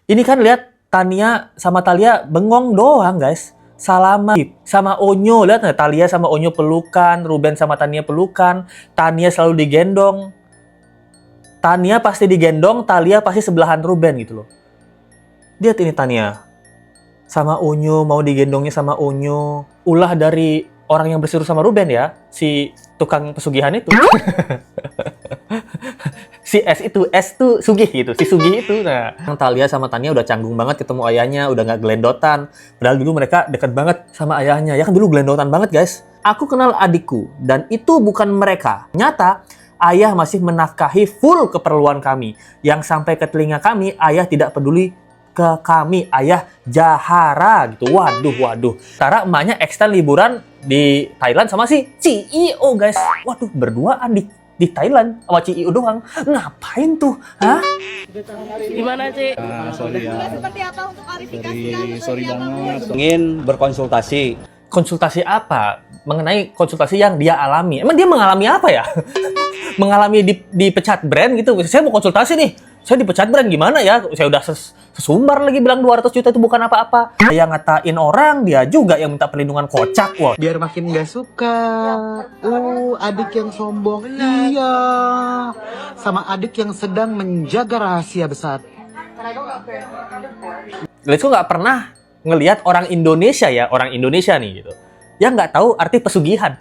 Ini kan lihat Tania sama Thalia bengong doang, guys. Salaman sama Onyo, lihat nggak? Thalia sama Onyo pelukan, Ruben sama Tania pelukan, Tania selalu digendong. Tania pasti digendong, Thalia pasti sebelahan Ruben gitu loh. Lihat ini Tania sama Onyo, mau digendongnya sama Onyo. Ulah dari orang yang bersirus sama Ruben ya, si tukang pesugihan itu. Si S tuh sugih gitu, si sugih itu. Nah, Thalia sama Tania udah canggung banget ketemu ayahnya, udah nggak gelendotan. Padahal dulu mereka deket banget sama ayahnya. Ya kan dulu gelendotan banget, guys. Aku kenal adikku, dan itu bukan mereka. Nyata, ayah masih menafkahi full keperluan kami. Yang sampai ke telinga kami, ayah tidak peduli ke kami. Ayah jahara gitu. Waduh. Tara emaknya extend liburan di Thailand sama si CEO, guys. Waduh, berduaan di Thailand sama CEO doang. Ngapain tuh? Hah? Gimana sih? Sorry ya. Seperti apa untuk klarifikasi? Sorry banget. Ingin berkonsultasi. Konsultasi apa? Mengenai konsultasi yang dia alami. Emang dia mengalami apa ya? Mengalami dipecat brand gitu. Saya mau konsultasi nih. Saya dipecat brand gimana ya? Saya udah sesumbar lagi bilang 200 juta itu bukan apa-apa. Dia ngatain orang, dia juga yang minta perlindungan kocak. Wah. Biar makin gak suka. Adik yang sombong. Iya. Sama adik yang sedang menjaga rahasia besar. Let's go nggak pernah ngelihat orang Indonesia nih gitu. Yang nggak tahu arti pesugihan.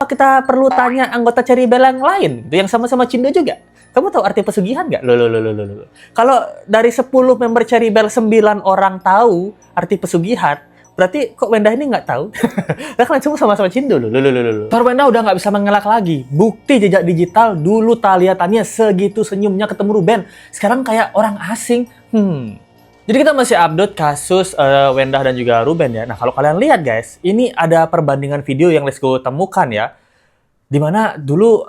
Kita perlu tanya anggota Cherrybelle yang lain, gitu, yang sama-sama Cindo juga. Kamu tahu arti pesugihan nggak? Loh. Kalau dari 10 member Cherrybelle 9 orang tahu arti pesugihan, berarti kok Wenda ini nggak tahu? Lah kalian semua sama-sama Cindo loh. Tor Wenda udah nggak bisa mengelak lagi. Bukti jejak digital dulu Thalia Tania segitu senyumnya ketemu Ruben. Sekarang kayak orang asing. Jadi kita masih update kasus Wenda dan juga Ruben ya. Nah kalau kalian lihat guys, ini ada perbandingan video yang Let's Go temukan ya. Dimana dulu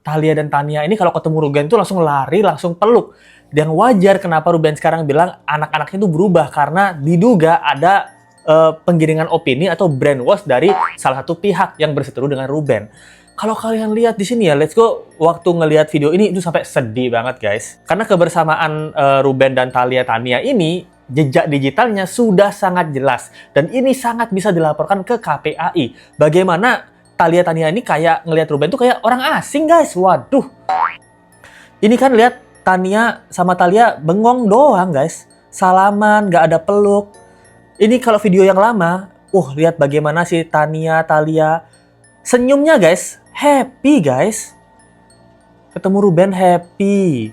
Thalia dan Tania ini kalau ketemu Ruben tuh langsung lari, langsung peluk. Dan wajar kenapa Ruben sekarang bilang anak-anaknya itu berubah. Karena diduga ada penggiringan opini atau brainwash dari salah satu pihak yang berseteru dengan Ruben. Kalau kalian lihat di sini ya, Let's Go waktu ngelihat video ini itu sampai sedih banget guys. Karena kebersamaan Ruben dan Thalia Tania ini jejak digitalnya sudah sangat jelas dan ini sangat bisa dilaporkan ke KPAI. Bagaimana Thalia Tania ini kayak ngelihat Ruben tuh kayak orang asing guys. Waduh. Ini kan lihat Tania sama Thalia bengong doang guys. Salaman, nggak ada peluk. Ini kalau video yang lama, lihat bagaimana si Tania, Thalia senyumnya guys, happy guys. Ketemu Ruben happy,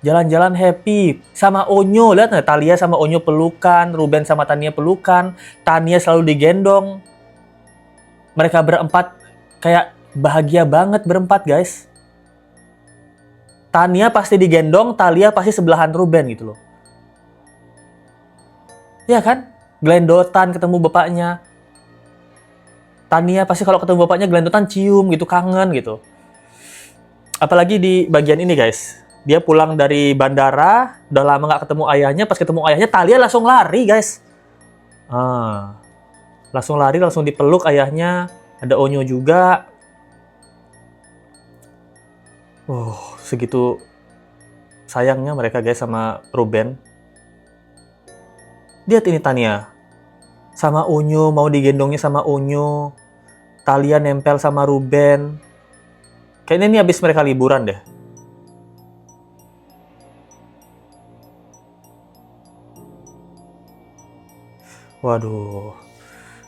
jalan-jalan happy. Sama Onyo, lihat nggak? Thalia sama Onyo pelukan, Ruben sama Tania pelukan, Tania selalu digendong. Mereka berempat kayak bahagia banget berempat guys. Tania pasti digendong, Thalia pasti sebelahan Ruben gitu loh. Ya kan? Gelendotan ketemu bapaknya. Tania pasti kalau ketemu bapaknya gelendotan cium gitu, kangen gitu. Apalagi di bagian ini guys. Dia pulang dari bandara, udah lama nggak ketemu ayahnya. Pas ketemu ayahnya, Thalia langsung lari guys. Langsung lari, langsung dipeluk ayahnya. Ada Onyo juga. Segitu sayangnya mereka guys sama Ruben. Lihat ini Tania. Sama Onyo, mau digendongnya sama Onyo. Thalia nempel sama Ruben. Kayaknya ini habis mereka liburan deh. Waduh.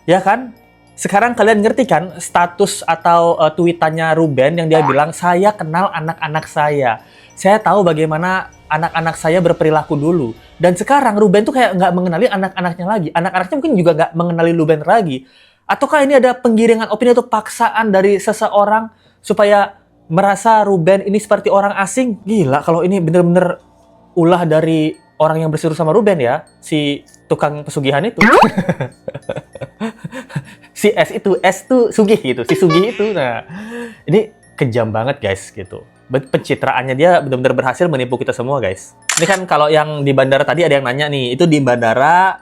Ya kan? Sekarang kalian ngerti kan status atau tweetannya Ruben yang dia bilang, saya kenal anak-anak saya. Saya tahu bagaimana anak-anak saya berperilaku dulu. Dan sekarang Ruben tuh kayak nggak mengenali anak-anaknya lagi. Anak-anaknya mungkin juga nggak mengenali Ruben lagi. Ataukah ini ada penggiringan opini atau paksaan dari seseorang supaya merasa Ruben ini seperti orang asing? Gila kalau ini bener-bener ulah dari orang yang bersirus sama Ruben ya. Si tukang pesugihan itu. Si S tuh sugih gitu. Si sugih itu. Nah, ini kejam banget guys gitu. Pencitraannya dia benar-benar berhasil menipu kita semua guys. Ini kan kalau yang di bandara tadi ada yang nanya nih, itu di bandara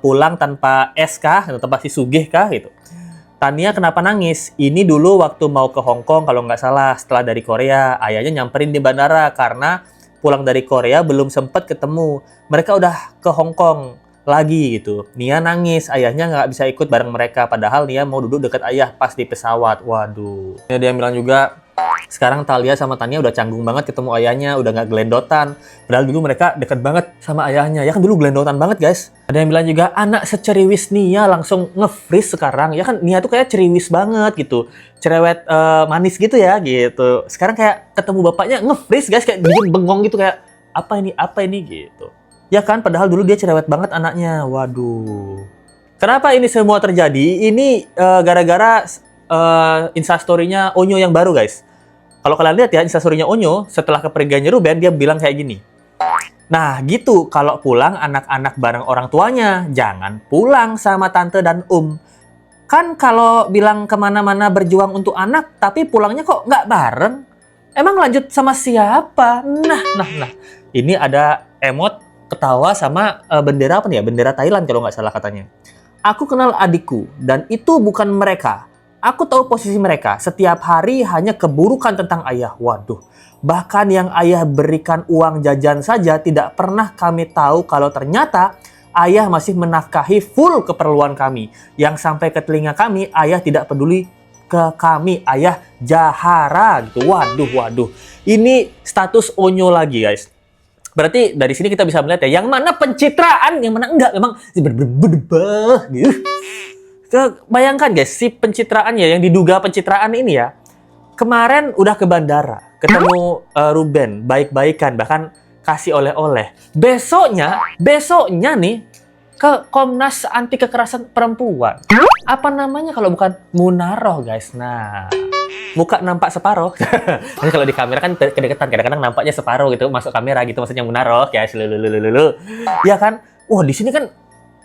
pulang tanpa S kah? Tanpa si sugih kah? Gitu. Tania kenapa nangis? Ini dulu waktu mau ke Hong Kong kalau nggak salah setelah dari Korea, ayahnya nyamperin di bandara karena pulang dari Korea belum sempat ketemu. Mereka udah ke Hong Kong lagi gitu. Nia nangis, ayahnya nggak bisa ikut bareng mereka. Padahal Nia mau duduk dekat ayah pas di pesawat. Waduh. Dia bilang juga, sekarang Thalia sama Tania udah canggung banget ketemu ayahnya, udah nggak gelendotan. Padahal dulu mereka deket banget sama ayahnya. Ya kan dulu gelendotan banget guys. Ada yang bilang juga, anak seceriwis Nia langsung nge-freeze sekarang. Ya kan Nia tuh kayak ceriwis banget gitu. Cerewet manis gitu ya gitu. Sekarang kayak ketemu bapaknya nge-freeze guys. Kayak diem bengong gitu kayak, apa ini gitu. Ya kan, padahal dulu dia cerewet banget anaknya. Waduh. Kenapa ini semua terjadi? Ini gara-gara instastory-nya Onyo yang baru, guys. Kalau kalian lihat ya, instastory-nya Onyo, setelah kepergiannya Ruben, dia bilang kayak gini. Nah, gitu. Kalau pulang anak-anak bareng orang tuanya, jangan pulang sama tante dan Kan kalau bilang kemana-mana berjuang untuk anak, tapi pulangnya kok nggak bareng? Emang lanjut sama siapa? Nah. Ini ada emot ketawa sama bendera apa nih ya? Bendera Thailand kalau nggak salah katanya. Aku kenal adikku dan itu bukan mereka. Aku tahu posisi mereka. Setiap hari hanya keburukan tentang ayah. Waduh. Bahkan yang ayah berikan uang jajan saja tidak pernah kami tahu kalau ternyata ayah masih menafkahi full keperluan kami. Yang sampai ke telinga kami, ayah tidak peduli ke kami. Ayah jahara gitu. Waduh. Ini status Onyo lagi guys. Berarti dari sini kita bisa melihat ya, yang mana pencitraan, yang mana enggak. Memang gitu. Bayangkan guys, si pencitraan ya, yang diduga pencitraan ini ya, kemarin udah ke bandara, ketemu Ruben, baik-baikan, bahkan kasih oleh-oleh. Besoknya nih, ke Komnas Anti Kekerasan Perempuan. Apa namanya kalau bukan Munaroh guys. Nah, muka nampak separuh. Tapi kalau di kamera kan kedekatan, kadang-kadang nampaknya separuh gitu, masuk kamera gitu, maksudnya Munaroh guys. Ya kan? Wah, di sini kan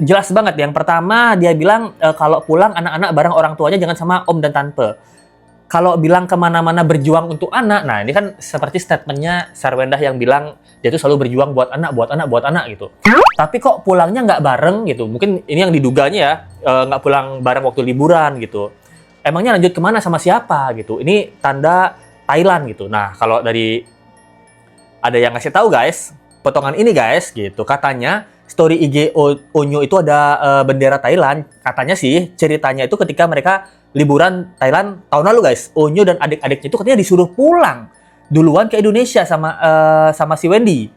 jelas banget. Yang pertama dia bilang kalau pulang anak-anak bareng orang tuanya jangan sama om dan tante. Kalau bilang kemana-mana berjuang untuk anak, nah ini kan seperti statementnya Sarwendah yang bilang dia tuh selalu berjuang buat anak gitu. Tapi kok pulangnya nggak bareng gitu? Mungkin ini yang diduganya ya, nggak pulang bareng waktu liburan gitu. Emangnya lanjut kemana sama siapa gitu? Ini tanda Thailand gitu. Nah kalau dari ada yang ngasih tahu guys, potongan ini guys gitu, katanya story IG Onyo itu ada bendera Thailand. Katanya sih ceritanya itu ketika mereka liburan Thailand tahun lalu guys, Onyo dan adik-adiknya itu katanya disuruh pulang duluan ke Indonesia sama si Wendy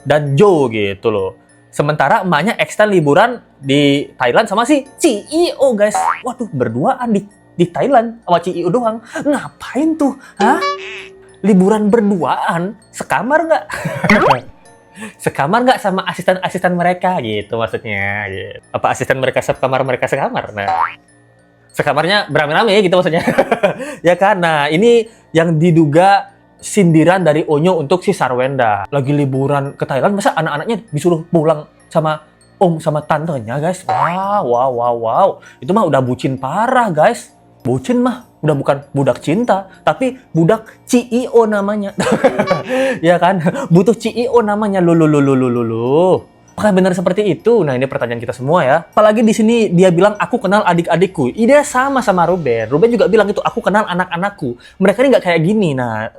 dan Joe gitu loh. Sementara emaknya extend liburan di Thailand sama si CEO guys. Waduh, berduaan di Thailand sama CEO doang. Ngapain tuh? Hah? Liburan berduaan? Sekamar nggak? Sekamar nggak sama asisten-asisten mereka gitu maksudnya. Gitu. Apa asisten mereka sekamar, mereka sekamar? Nah, sekamarnya beramai-ramai gitu maksudnya. Ya kan? Nah, ini yang diduga sindiran dari Onyo untuk si Sarwenda. Lagi liburan ke Thailand, masa anak-anaknya disuruh pulang sama om sama tantenya, guys? Wow. Itu mah udah bucin parah, guys. Bucin mah udah bukan budak cinta, tapi budak CEO namanya. Ya kan? Butuh CEO namanya. Apakah benar seperti itu? Nah, ini pertanyaan kita semua ya. Apalagi di sini dia bilang, aku kenal adik-adikku. Dia sama Ruben. Ruben juga bilang itu, aku kenal anak-anakku. Mereka ini nggak kayak gini. Nah,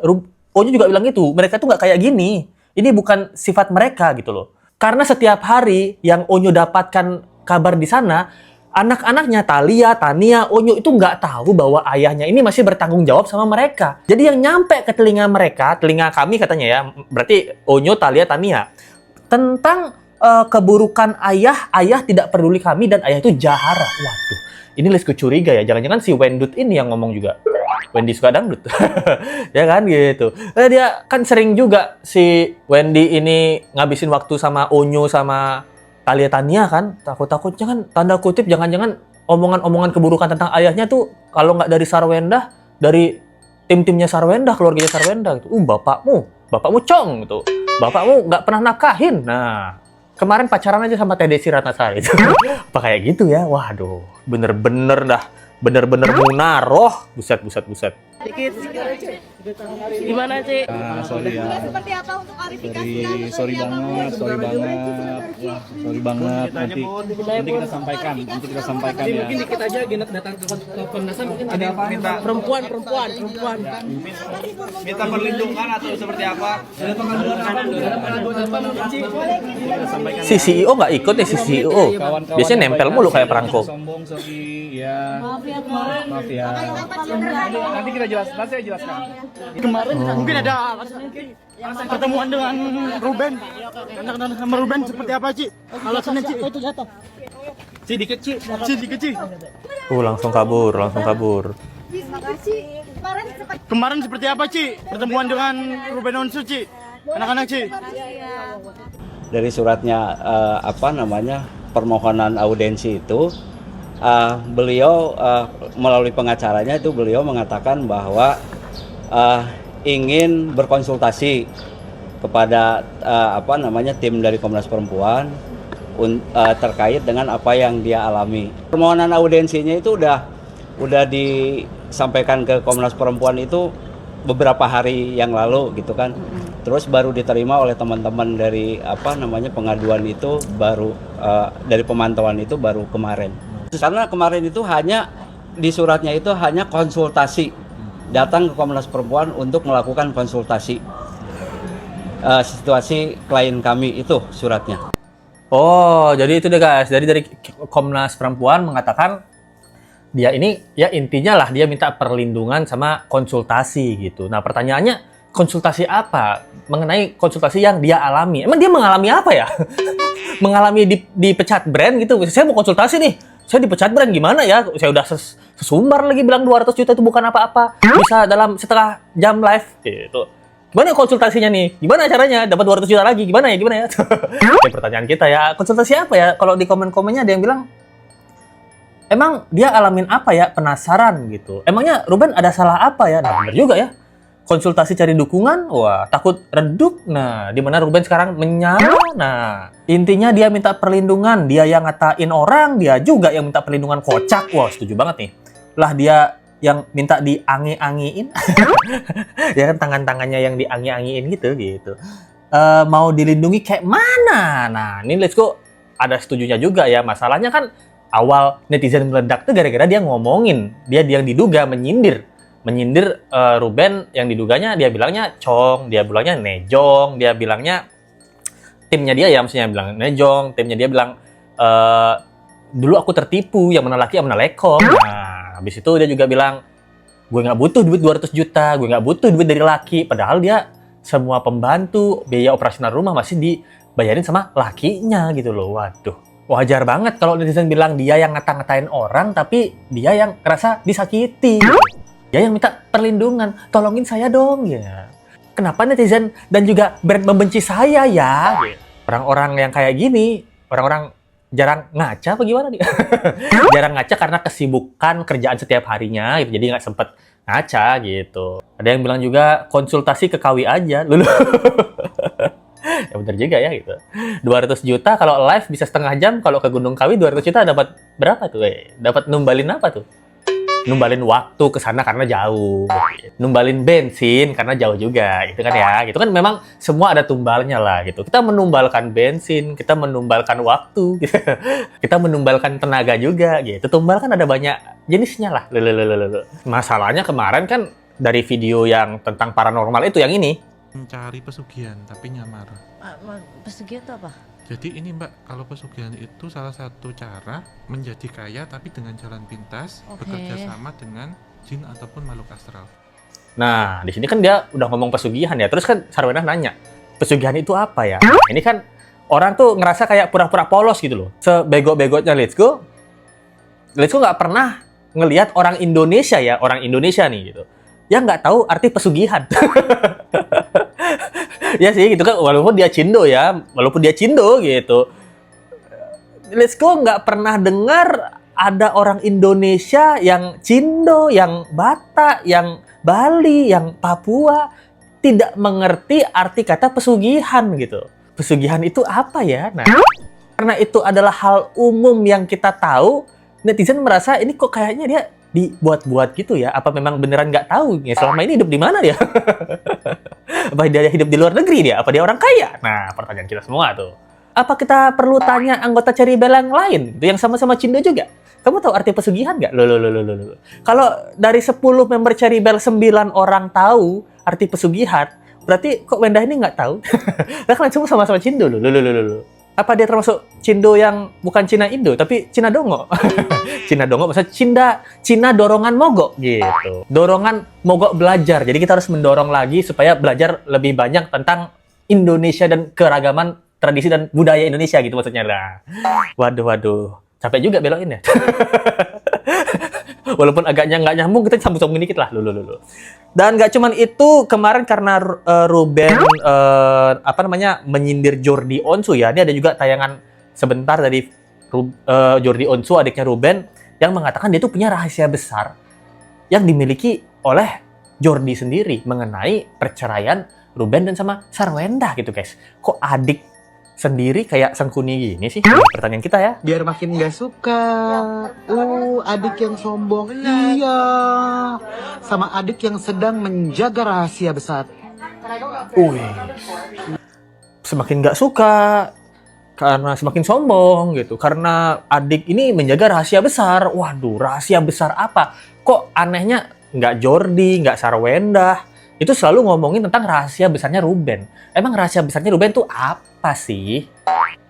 Onyo juga bilang itu, mereka tuh nggak kayak gini. Ini bukan sifat mereka gitu loh. Karena setiap hari yang Onyo dapatkan kabar di sana, anak-anaknya Thalia, Tania, Onyo itu nggak tahu bahwa ayahnya ini masih bertanggung jawab sama mereka. Jadi yang nyampe ke telinga mereka, telinga kami katanya ya, berarti Onyo, Thalia, Tania, tentang keburukan ayah tidak peduli kami dan ayah itu jahara. Waduh, ini Lisku curiga ya, jangan-jangan si Wendut ini yang ngomong juga. Wendy suka dangdut. Ya kan gitu. Dia kan sering juga si Wendy ini ngabisin waktu sama Onyo sama Thalia Tania kan. Takut-takutnya kan tanda kutip jangan-jangan omongan-omongan keburukan tentang ayahnya tuh kalau nggak dari Sarwendah, dari tim-timnya Sarwendah, keluarganya Sarwendah gitu. Bapakmu cong gitu. Bapakmu nggak pernah nafkahin. Nah, kemarin pacaran aja sama Teh Desi Ratnasari. Apa kayak gitu ya? Waduh, bener-bener Munaroh. Buset. Dikit. Gimana sih? Sorry ya. Seperti apa untuk klarifikasinya? Sorry banget. Wah, sorry banget. Nanti kita sampaikan, ya. Mungkin dikit aja Genat datang ke Komnas HAM mungkin ada apa perempuan. Minta perlindungan atau seperti apa? Si CEO nggak ikut nih, si CEO. Biasanya nempel mulu kayak perangko. Sombong, sorry ya. Maaf ya. Nanti kita nanti saya jelaskan. Kemarin mungkin ada pertemuan dengan Ruben. Anak sama Ruben seperti apa, Ci? Alasannya, Ci? Itu jatuh. Ci dikit, Ci. Langsung kabur. Terima kasih. Kemarin seperti apa, Ci? Pertemuan dengan Ruben Onsu, Ci? Anak-anak, Ci. Dari suratnya permohonan audiensi itu beliau melalui pengacaranya itu beliau mengatakan bahwa ingin berkonsultasi kepada tim dari Komnas Perempuan terkait dengan apa yang dia alami. Permohonan audiensinya itu udah disampaikan ke Komnas Perempuan itu beberapa hari yang lalu gitu kan. Terus baru diterima oleh teman-teman dari pengaduan itu baru dari pemantauan itu baru kemarin. Karena kemarin itu hanya di suratnya itu hanya konsultasi, datang ke Komnas Perempuan untuk melakukan konsultasi situasi klien kami itu suratnya. Oh, jadi itu deh guys. Jadi dari Komnas Perempuan mengatakan dia ini ya intinya lah dia minta perlindungan sama konsultasi gitu. Nah pertanyaannya konsultasi apa? Mengenai konsultasi yang dia alami. Emang dia mengalami apa ya? Mengalami dipecat brand gitu. Saya mau konsultasi nih. Saya dipecat brand gimana ya? Saya udah sesumbar lagi bilang 200 juta itu bukan apa-apa. Bisa dalam setengah jam live gitu. Gimana konsultasinya nih? Gimana caranya dapat 200 juta lagi? Gimana ya? Ini pertanyaan kita ya. Konsultasi apa ya? Kalau di komen-komennya ada yang bilang emang dia alamin apa ya? Penasaran gitu. Emangnya Ruben ada salah apa ya? Nah, benar juga ya. Konsultasi cari dukungan, wah takut redup. Nah, di mana Ruben sekarang menyala. Nah, intinya dia minta perlindungan. Dia yang ngatain orang, dia juga yang minta perlindungan. Kocak. Wah, setuju banget nih. Lah dia yang minta diangi-angiin. Ya kan tangan-tangannya yang diangi-angiin gitu. Mau dilindungi kayak mana? Nah, ini let's go. Ada setujunya juga ya. Masalahnya kan awal netizen meledak tuh gara-gara dia ngomongin. Dia yang diduga menyindir Ruben yang diduganya dia bilangnya cong, dia bilangnya nejong, dia bilangnya timnya dia ya maksudnya bilang nejong, timnya dia bilang dulu aku tertipu yang mana laki yang mana lekong. Nah, habis itu dia juga bilang gue nggak butuh duit 200 juta, gue nggak butuh duit dari laki, padahal dia semua pembantu, biaya operasional rumah masih dibayarin sama lakinya gitu loh. Waduh. Wajar banget kalau netizen bilang dia yang ngata-ngatain orang tapi dia yang ngerasa disakiti. Dia yang minta perlindungan, tolongin saya dong ya. Kenapa netizen dan juga brand membenci saya ya? Orang-orang yang kayak gini, orang-orang jarang ngaca apa gimana nih? Jarang ngaca karena kesibukan kerjaan setiap harinya, gitu. Jadi nggak sempet ngaca gitu. Ada yang bilang juga konsultasi ke KW aja, lulu. Ya bener juga ya gitu. 200 juta kalau live bisa setengah jam, kalau ke Gunung Kawi 200 juta dapat berapa tuh? Dapat numbalin apa tuh? Numbalin waktu ke sana karena jauh. Numbalin bensin karena jauh juga, gitu kan ya. Gitu kan memang semua ada tumbalnya lah gitu. Kita menumbalkan bensin, kita menumbalkan waktu, gitu. Kita menumbalkan tenaga juga gitu. Tumbal kan ada banyak jenisnya lah. Masalahnya kemarin kan dari video yang tentang paranormal itu yang ini. Mencari pesugihan tapi nyamar. Pesugihan itu apa? Jadi ini Mbak, kalau pesugihan itu salah satu cara menjadi kaya tapi dengan jalan pintas, bekerja sama dengan jin ataupun makhluk astral. Nah, di sini kan dia udah ngomong pesugihan ya. Terus kan Sarwenah nanya, pesugihan itu apa ya? Ini kan orang tuh ngerasa kayak pura-pura polos gitu loh. Sebego-begonya Let's Go nggak pernah ngelihat orang Indonesia ya, orang Indonesia nih gitu. Yang nggak tahu arti pesugihan. Ya sih gitu kan, walaupun dia Cindo gitu. Let's Go nggak pernah dengar ada orang Indonesia yang Cindo, yang Batak, yang Bali, yang Papua tidak mengerti arti kata pesugihan gitu. Pesugihan itu apa ya? Nah, karena itu adalah hal umum yang kita tahu, netizen merasa ini kok kayaknya dia dibuat-buat gitu ya? Apa memang beneran nggak tahu ya selama ini hidup di mana dia? Apa dia hidup di luar negeri dia? Apa dia orang kaya? Nah, pertanyaan kita semua tuh. Apa kita perlu tanya anggota Ceribel yang lain gitu, yang sama-sama Cindo juga? Kamu tahu arti pesugihan nggak? Loh. Kalau dari 10 member Ceribel 9 orang tahu arti pesugihan, berarti kok Wenda ini nggak tahu? Lah kalian semua sama-sama Cindo loh. Apa dia termasuk Cindo yang bukan Cina Indo, tapi Cina Dongo? Cina Dongo maksudnya Cina dorongan mogok gitu. Dorongan mogok belajar. Jadi kita harus mendorong lagi supaya belajar lebih banyak tentang Indonesia dan keragaman tradisi dan budaya Indonesia gitu maksudnya lah. Waduh. Capek juga belokin ya. Walaupun agaknya nggak nyambung, kita sambung-sambung dikit lah. Loh. Dan nggak cuman itu, kemarin karena Ruben menyindir Jordi Onsu ya. Ini ada juga tayangan sebentar dari Jordi Onsu, adiknya Ruben, yang mengatakan dia tuh punya rahasia besar yang dimiliki oleh Jordi sendiri mengenai perceraian Ruben dan sama Sarwenda gitu guys. Kok adik sendiri kayak Sangkuni gini sih? Pertanyaan kita ya. Biar makin gak suka. Adik yang sombong. Iya. Sama adik yang sedang menjaga rahasia besar. Semakin gak suka karena semakin sombong gitu. Karena adik ini menjaga rahasia besar. Waduh, rahasia besar apa? Kok anehnya nggak Jordi, nggak Sarwenda, itu selalu ngomongin tentang rahasia besarnya Ruben. Emang rahasia besarnya Ruben tuh apa sih?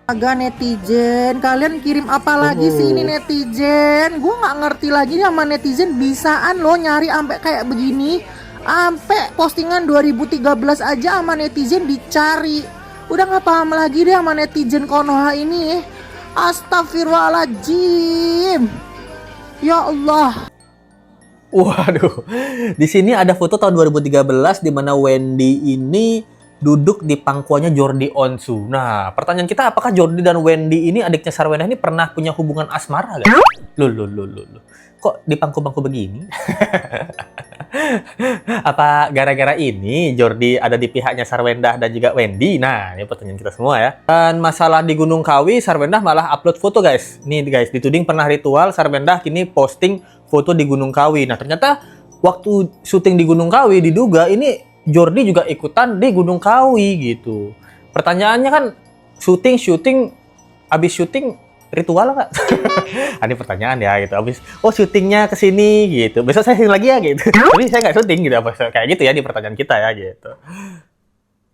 Agak netizen, kalian kirim apa lagi sih ini netizen? Gue nggak ngerti lagi nih sama netizen, bisaan lo nyari sampai kayak begini. Sampai postingan 2013 aja sama netizen dicari. Udah nggak paham lagi deh sama netizen Konoha ini. Astagfirullahaladzim. Ya Allah. Waduh, di sini ada foto tahun 2013 di mana Wendy ini duduk di pangkuannya Jordi Onsu. Nah, pertanyaan kita, apakah Jordi dan Wendy ini adiknya Sarwenda ini pernah punya hubungan asmara gak? Loh. Kok di pangku-pangku begini? Apa gara-gara ini Jordi ada di pihaknya Sarwenda dan juga Wendy? Nah, ini pertanyaan kita semua ya. Dan masalah di Gunung Kawi, Sarwenda malah upload foto guys. Nih guys, dituding pernah ritual, Sarwenda kini posting foto di Gunung Kawi. Nah, ternyata waktu syuting di Gunung Kawi diduga ini Jordi juga ikutan di Gunung Kawi gitu. Pertanyaannya kan syuting abis syuting ritual nggak? Ini pertanyaan ya gitu. Abis syutingnya kesini gitu. Besok saya syuting lagi ya gitu. Tapi saya nggak syuting gitu. Apa kayak gitu ya di pertanyaan kita ya gitu.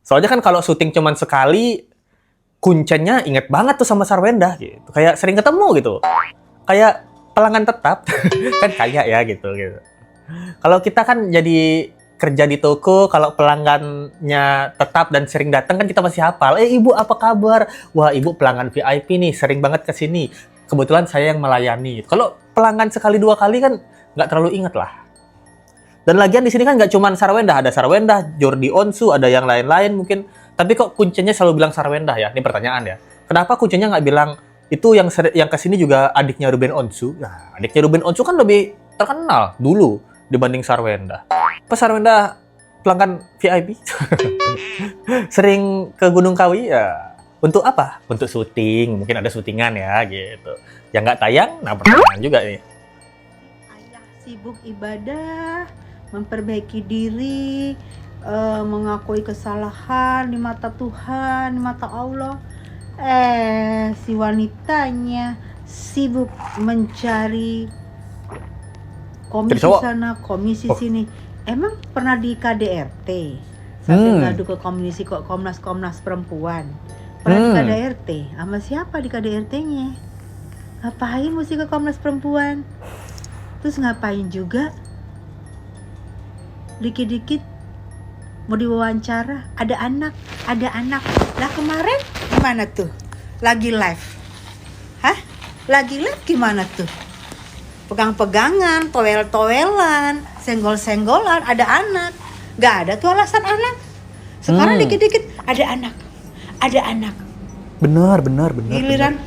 Soalnya kan kalau syuting cuman sekali, Kuncennya inget banget tuh sama Sarwenda gitu. Kayak sering ketemu gitu. Kayak pelanggan tetap kan kayak ya gitu. Kalau kita kan jadi kerja di toko, kalau pelanggannya tetap dan sering datang kan kita masih hafal. Ibu apa kabar? Wah, ibu pelanggan VIP nih, sering banget ke sini. Kebetulan saya yang melayani. Kalau pelanggan sekali dua kali kan nggak terlalu inget lah. Dan lagian di sini kan nggak cuma Sarwenda, ada Sarwenda, Jordi Onsu, ada yang lain-lain mungkin. Tapi kok kuncinya selalu bilang Sarwenda ya? Ini pertanyaan ya. Kenapa kuncinya nggak bilang itu yang kesini juga adiknya Ruben Onsu? Nah, adiknya Ruben Onsu kan lebih terkenal dulu dibanding Sarwenda. Pas Sarwenda pelanggan VIP sering ke Gunung Kawi ya. Untuk apa? Untuk syuting, mungkin ada syutingan ya gitu. Yang nggak tayang, nah pertanyaan juga nih. Ayah sibuk ibadah, memperbaiki diri, mengakui kesalahan di mata Tuhan, di mata Allah. Si wanitanya sibuk mencari komisi sana, komisi sini. Emang pernah di KDRT? Sampai ngadu ke Komnas Perempuan. Pernah di KDRT? Sama siapa di KDRT-nya? Ngapain mesti ke Komnas Perempuan? Terus ngapain juga? Dikit-dikit mau diwawancara, ada anak. Lah kemarin gimana tuh? Lagi live? Hah? Lagi live gimana tuh? Pegang-pegangan, toel-toelan, senggol-senggolan, ada anak. Gak ada tuh alasan anak. Sekarang dikit-dikit ada anak. Benar. Giliran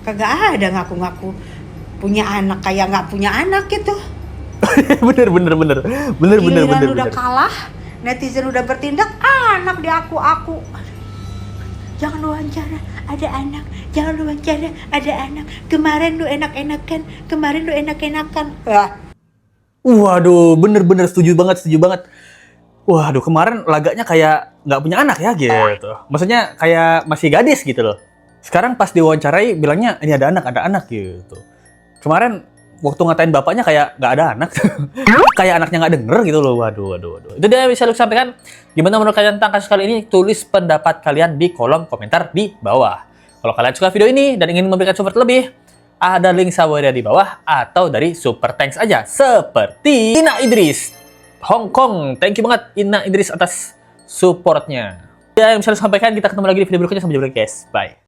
kagak ada ngaku-ngaku punya anak kayak nggak punya anak gitu. bener. Giliran udah kalah, netizen udah bertindak, anak di aku. jangan lu wawancara, ada anak. Jangan lu wawancara, ada anak. Kemarin lu enak-enakan, kemarin lu enak-enakan. Wah. Waduh, bener-bener setuju banget, setuju banget. Waduh, kemarin laganya kayak nggak punya anak ya gitu. Maksudnya kayak masih gadis gitu loh. Sekarang pas diwawancarai bilangnya ini ada anak gitu. Kemarin waktu ngatain bapaknya kayak nggak ada anak. Kayak anaknya nggak denger gitu loh. Waduh. Itu dia yang bisa lu sampaikan. Gimana menurut kalian tentang kasus kali ini? Tulis pendapat kalian di kolom komentar di bawah. Kalau kalian suka video ini dan ingin memberikan support lebih, ada link Saweria di bawah atau dari Super Thanks aja. Seperti Ina Idris, Hong Kong. Thank you banget Ina Idris atas supportnya. Ya, yang bisa lu sampaikan, kita ketemu lagi di video berikutnya. Sampai jumpa lagi guys. Bye.